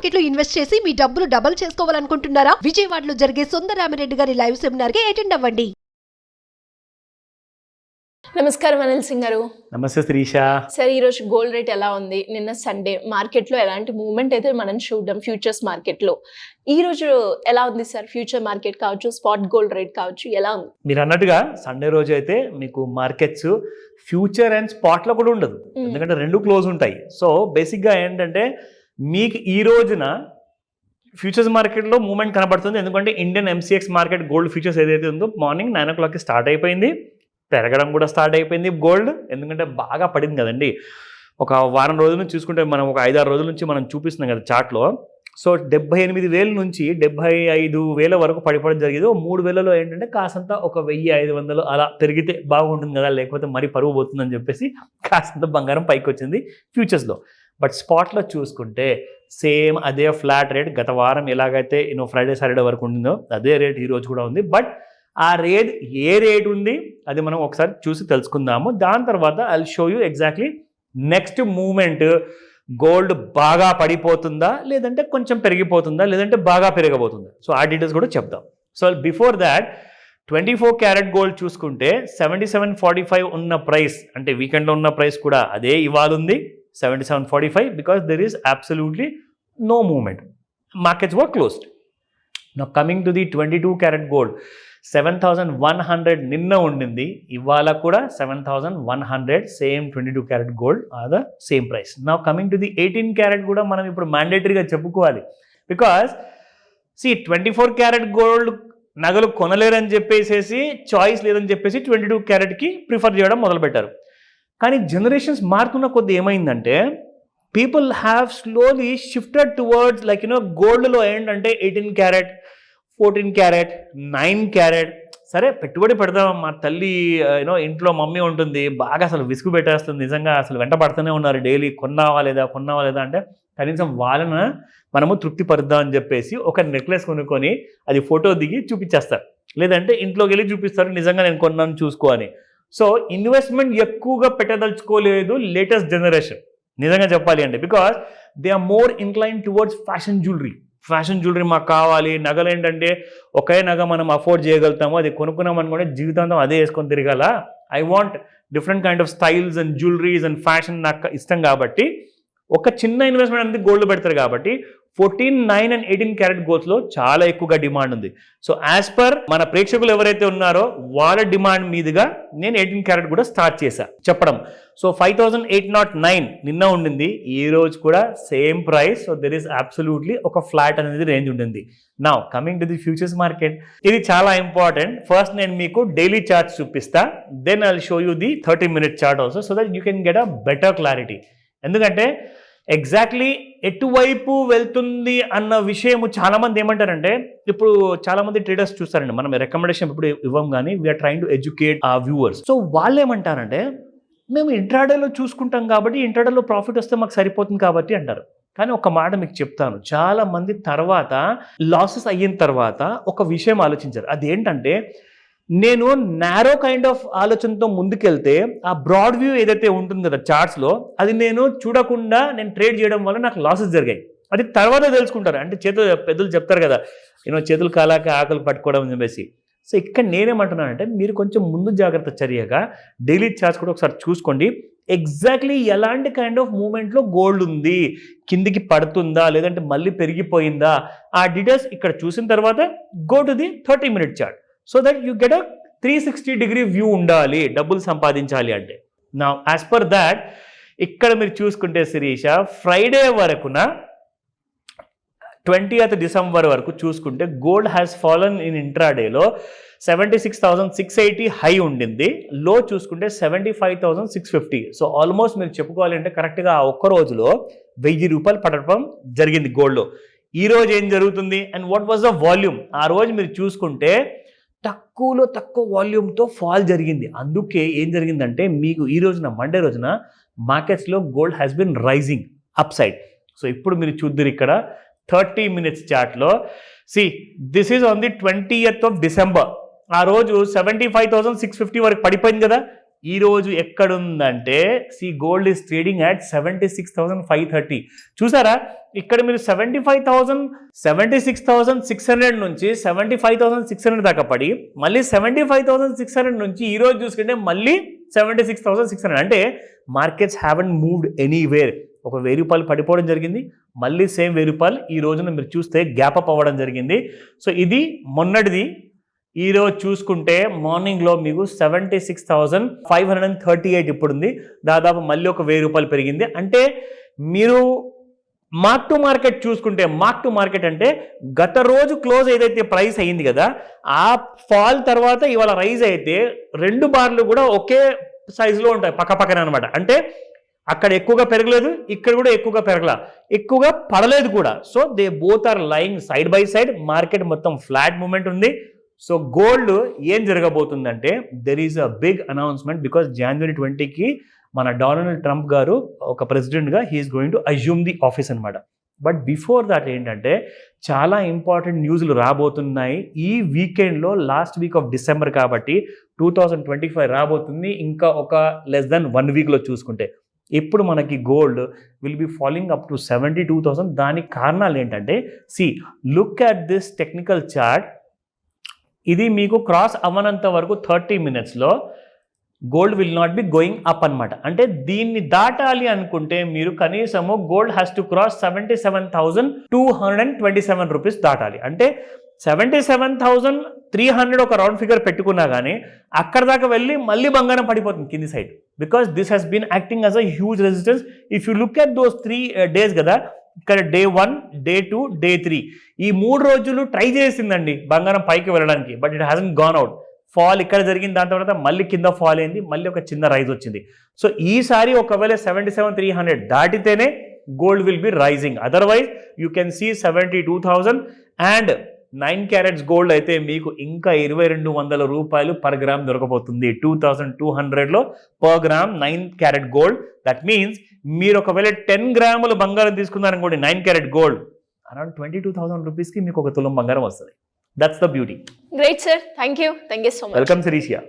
Market లో invest చేసి మీ డబ్బులు డబుల్ చేసుకోవాలనుకుంటున్నారా? విజయవాడలో జరిగే సుందరరామిరెడ్డి గారి లైవ్ సెమినార్ కి అటెండ్ అవ్వండి. నమస్కారం అనిల్ సింగ్ గారు. నమస్తే శ్రీష. సార్, ఈరోజు గోల్డ్ రేట్ ఎలా ఉంది? నిన్న సండే మార్కెట్లో ఎలాంటి మూవ్మెంట్ అయితే మనం చూడడం ఫ్యూచర్స్ మార్కెట్లో. ఈ రోజు ఎలా ఉంది సార్? ఫ్యూచర్ మార్కెట్ కావచ్చు, స్పాట్ గోల్డ్ రేట్ కావచ్చు, ఎలా ఉంది? మీరు అన్నట్టుగా సండే రోజు అయితే మీకు మార్కెట్స్ ఫ్యూచర్ అండ్ స్పాట్లో కూడా ఉండదు, ఎందుకంటే రెండు క్లోజ్ ఉంటాయి. సో బేసిక్గా ఏంటంటే మీకు ఈ రోజున ఫ్యూచర్స్ మార్కెట్లో మూవ్మెంట్ కనబడుతుంది, ఎందుకంటే Indian MCX market gold futures ఏదైతే ఉందో మార్నింగ్ 9 o'clockకి స్టార్ట్ అయిపోయింది, పెరగడం కూడా స్టార్ట్ అయిపోయింది గోల్డ్. ఎందుకంటే బాగా పడింది కదండి. ఒక వారం రోజుల నుంచి చూసుకుంటే మనం ఒక 5-6 రోజుల నుంచి మనం చూపిస్తున్నాం కదా చార్ట్లో. సో 78,000 నుంచి 75,000 వరకు పడిపోవడం జరిగింది. 3,000లో ఏంటంటే కాసంత ఒక 1,500 అలా పెరిగితే బాగుంటుంది కదా, లేకపోతే మరీ పరువు పోతుందని చెప్పేసి కాసంత బంగారం పైకి వచ్చింది ఫ్యూచర్స్లో. బట్ స్పాట్లో చూసుకుంటే సేమ్ అదే ఫ్లాట్ రేట్ గత వారం ఎలాగైతే ఫ్రైడే సాటర్డే వరకు ఉండిందో అదే రేట్ ఈరోజు కూడా ఉంది. బట్ ఆ రేట్ ఏ రేట్ ఉంది అది మనం ఒకసారి చూసి తెలుసుకుందాము. దాని తర్వాత I will show you exactly next moment. Gold బాగా పడిపోతుందా, లేదంటే కొంచెం పెరిగిపోతుందా, లేదంటే బాగా పెరగబోతుందా, సో ఆ డీటెయిల్స్ కూడా చెప్దాం. So before that 24 carat gold చూసుకుంటే 77.45 ఉన్న ప్రైస్, అంటే వీకెండ్లో ఉన్న ప్రైస్ కూడా అదే ఇవాళ ఉంది 77.45, because there is absolutely no moment. Markets were closed. Now coming to the 22 carat gold 7,100 నిన్న ఉండింది, ఇవాళ కూడా 7,100, same 22 carat gold are the same price. Now coming to the 18 carat కూడా మనం ఇప్పుడు మ్యాండేటరీగా చెప్పుకోవాలి, బికాస్ 24 క్యారెట్ గోల్డ్ నగలు కొనలేరని చెప్పేసి, చాయిస్ లేదని చెప్పేసి 22 క్యారెట్కి ప్రిఫర్ చేయడం మొదలుపెట్టారు. కానీ జనరేషన్స్ మారుతున్న కొద్ది ఏమైందంటే people have slowly shifted towards like గోల్డ్లో ఏంటంటే 18 క్యారెట్, 14 క్యారెట్, 9 క్యారెట్. సరే పెట్టుబడి పెడదాం, మా తల్లి ఇంట్లో మమ్మీ ఉంటుంది, బాగా అసలు విసుగు పెట్టేస్తుంది, నిజంగా అసలు వెంట పడుతూనే ఉన్నారు డైలీ, కొన్నావా లేదా అంటే కనీసం వాళ్ళను మనము తృప్తి పరుద్దాం అని చెప్పేసి ఒక నెక్లెస్ కొనుక్కొని అది ఫోటో దిగి చూపించేస్తారు, లేదంటే ఇంట్లోకి వెళ్ళి చూపిస్తారు నిజంగా నేను కొన్నాను చూసుకో అని. సో ఇన్వెస్ట్మెంట్ ఎక్కువగా పెట్టదలుచుకోలేదు లేటెస్ట్ జనరేషన్, నిజంగా చెప్పాలి అంటే, because they are more incline towards fashion jewellery మాకు కావాలి. నగలు ఏంటంటే ఒకే నగ మనం అఫోర్డ్ చేయగలుగుతాము, అది కొనుక్కున్నాం అనుకుంటే జీవితాంతం అదే వేసుకొని తిరగాల. I want different kind of styles and jewelleries and fashion నాకు ఇష్టం కాబట్టి ఒక చిన్న ఇన్వెస్ట్మెంట్ అనేది గోల్డ్ పెడతారు కాబట్టి 14, 9 and 18 క్యారెట్ గోల్డ్స్లో చాలా ఎక్కువగా డిమాండ్ ఉంది. సో యాజ్ పర్ మన ప్రేక్షకులు ఎవరైతే ఉన్నారో వాళ్ళ డిమాండ్ మీదుగా నేను 18 క్యారెట్ కూడా స్టార్ట్ చేశా చెప్పడం. సో 5,809 నిన్న ఉండింది, ఈ రోజు కూడా same price. So there is absolutely ఒక ఫ్లాట్ అనేది రేంజ్ ఉంటుంది. Now coming to the futures market, ఇది చాలా ఇంపార్టెంట్. ఫస్ట్ నేను మీకు డైలీ చార్ట్స్ చూపిస్తా, then I will show you the 30-minute chart also, so that you can get a better clarity. ఎందుకంటే exactly ఎటువైపు వెళ్తుంది అన్న విషయము చాలామంది ఏమంటారంటే, ఇప్పుడు చాలామంది ట్రేడర్స్ చూస్తారండి, మనం రికమెండేషన్ ఇప్పుడు ఇవ్వం కానీ వీఆర్ ట్రైంగ్ టు ఎడ్యుకేట్ ఆ వ్యూవర్స్. సో వాళ్ళు ఏమంటారంటే మేము ఇంట్రాడేలో చూసుకుంటాం కాబట్టి ఇంట్రాడేలో ప్రాఫిట్ వస్తే మాకు సరిపోతుంది కాబట్టి అంటారు. కానీ ఒక మాట మీకు చెప్తాను, చాలా మంది తర్వాత లాసెస్ అయిన తర్వాత ఒక విషయం ఆలోచించారు, అదేంటంటే నేను నారో కైండ్ ఆఫ్ ఆలోచనతో ముందుకెళ్తే ఆ బ్రాడ్ వ్యూ ఏదైతే ఉంటుంది కదా చార్ట్స్లో, అది నేను చూడకుండా నేను ట్రేడ్ చేయడం వల్ల నాకు లాసెస్ జరిగాయి. అది తర్వాత తెలుసుకుంటారు, అంటే పెద్దలు చెప్తారు కదా చేతులు కాలాక ఆకలి పట్టుకోవడం అని చెప్పేసి. సో ఇక్కడ నేనేమంటున్నానంటే మీరు కొంచెం ముందు జాగ్రత్త చర్యగా డైలీ చార్ట్స్ కూడా ఒకసారి చూసుకోండి, ఎగ్జాక్ట్లీ ఎలాంటి కైండ్ ఆఫ్ మూమెంట్లో గోల్డ్ ఉంది, కిందికి పడుతుందా లేదంటే మళ్ళీ పెరిగిపోయిందా, ఆ డీటెయిల్స్ ఇక్కడ చూసిన తర్వాత go to the 30-minute chart, so that you get a 360-degree view ఉండాలి డబ్బులు సంపాదించాలి అంటే. నా యాజ్ పర్ దాట్ ఇక్కడ మీరు చూసుకుంటే శిరీష, ఫ్రైడే వరకున 20th December వరకు చూసుకుంటే గోల్డ్ హ్యాస్ ఫాలన్ ఇన్ ఇంట్రాడేలో 76,680 హై ఉండింది, లో చూసుకుంటే 75,650. సో ఆల్మోస్ట్ మీరు చెప్పుకోవాలి అంటే కరెక్ట్గా ఆ ఒక్క రోజులో 1,000 రూపాయలు పడటం జరిగింది గోల్డ్లో. ఈ రోజు ఏం జరుగుతుంది and what was the volume, ఆ రోజు మీరు చూసుకుంటే తక్కువ వాల్యూమ్తో ఫాల్ జరిగింది. అందుకే ఏం జరిగిందంటే మీకు ఈ రోజున మండే రోజున మార్కెట్స్లో gold has been rising up side. So ఇప్పుడు మీరు చూద్దరు ఇక్కడ 30 minutes చార్ట్లో, this is on the 20th of December. ఆ రోజు 75,650 వరకు పడిపోయింది కదా, ఈ రోజు ఎక్కడుందంటే గోల్డ్ ఈస్ ట్రేడింగ్ అట్ 76,530. చూసారా, ఇక్కడ మీరు 76,600 నుంచి 75,600 దాకా పడి మళ్ళీ 75,600 నుంచి ఈ రోజు చూసుకుంటే మళ్ళీ 76,600. అంటే మార్కెట్స్ హ్యావెంట్ మూవ్డ్ ఎనీవేర్. ఒక 1000 రూపాయలు పడిపోవడం జరిగింది, మళ్ళీ సేమ్ 1000 రూపాయలు ఈ రోజున మీరు చూస్తే గ్యాప్ అప్ అవ్వడం జరిగింది. సో ఇది మొన్నటిది. ఈ రోజు చూసుకుంటే మార్నింగ్లో మీకు 76,538 ఇప్పుడు ఉంది. దాదాపు మళ్ళీ ఒక 1000 రూపాయలు పెరిగింది. అంటే మీరు మార్క్ టు మార్కెట్ చూసుకుంటే, మార్క్ టు మార్కెట్ అంటే గత రోజు క్లోజ్ ఏదైతే ప్రైస్ అయ్యింది కదా, ఆ ఫాల్ తర్వాత ఇవాళ రైజ్ అయితే 2 బార్లు కూడా ఒకే సైజులో ఉంటాయి, పక్క పక్కన అనమాట. అంటే అక్కడ ఎక్కువగా పెరగలేదు, ఇక్కడ కూడా ఎక్కువగా పెరగల, ఎక్కువగా పడలేదు కూడా. So they both are lying side by side. Market మొత్తం ఫ్లాట్ మూమెంట్ ఉంది. సో గోల్డ్ ఏం జరగబోతుందంటే, there is a big announcement because January 20కి మన డొనాల్డ్ ట్రంప్ గారు ఒక ప్రెసిడెంట్గా he is going to assume the office అనమాట. బట్ బిఫోర్ దట్ ఏంటంటే చాలా ఇంపార్టెంట్ న్యూస్లు రాబోతున్నాయి. ఈ వీకెండ్లో లాస్ట్ వీక్ ఆఫ్ డిసెంబర్ కాబట్టి 2025 రాబోతుంది. ఇంకా ఒక లెస్ దెన్ 1 వీక్లో చూసుకుంటే ఇప్పుడు మనకి gold will be falling up to 72,000. దానికి కారణాలు ఏంటంటే, look at this technical chart. ఇది మీకు క్రాస్ అవ్వనంత వరకు 30 minutesలో gold will not be going up అనమాట. అంటే దీన్ని దాటాలి అనుకుంటే మీరు కనీసము gold has to cross 77,227 rupees దాటాలి. అంటే 77,300 ఒక రౌండ్ ఫిగర్ పెట్టుకున్నా కానీ అక్కడ దాకా వెళ్ళి మళ్ళీ బంగారం పడిపోతుంది కింది side. Because this has been acting as a huge resistance. If you look at those 3 days కదా, ఇక్కడ Day 1, Day 2, Day 3 ఈ 3 రోజులు ట్రై చేసిందండి బంగారం పైకి వెళ్ళడానికి. But it hasn't gone out. Fall ఇక్కడ జరిగింది, దాని తర్వాత మళ్ళీ కింద ఫాల్ అయింది, మళ్ళీ ఒక చిన్న రైజ్ వచ్చింది. సో ఈసారి ఒకవేళ 77,300 దాటితేనే gold will be rising. Otherwise you can see 72,000. And 9 carats gold అయితే మీకు ఇంకా 2,200 రూపాయలు పర్ గ్రామ్ దొరకబోతుంది. 2,200లో per gram 9 carat gold. That means మీరు ఒకవేళ 10 గ్రాములు బంగారం తీసుకున్నారనుకోండి, 9 carat గోల్డ్, అరౌండ్ 22,000 రూపీస్కి మీకు ఒక తులం బంగారం వస్తుంది. That's the beauty. Great sir, thank you so much. Welcome శిరీషియా.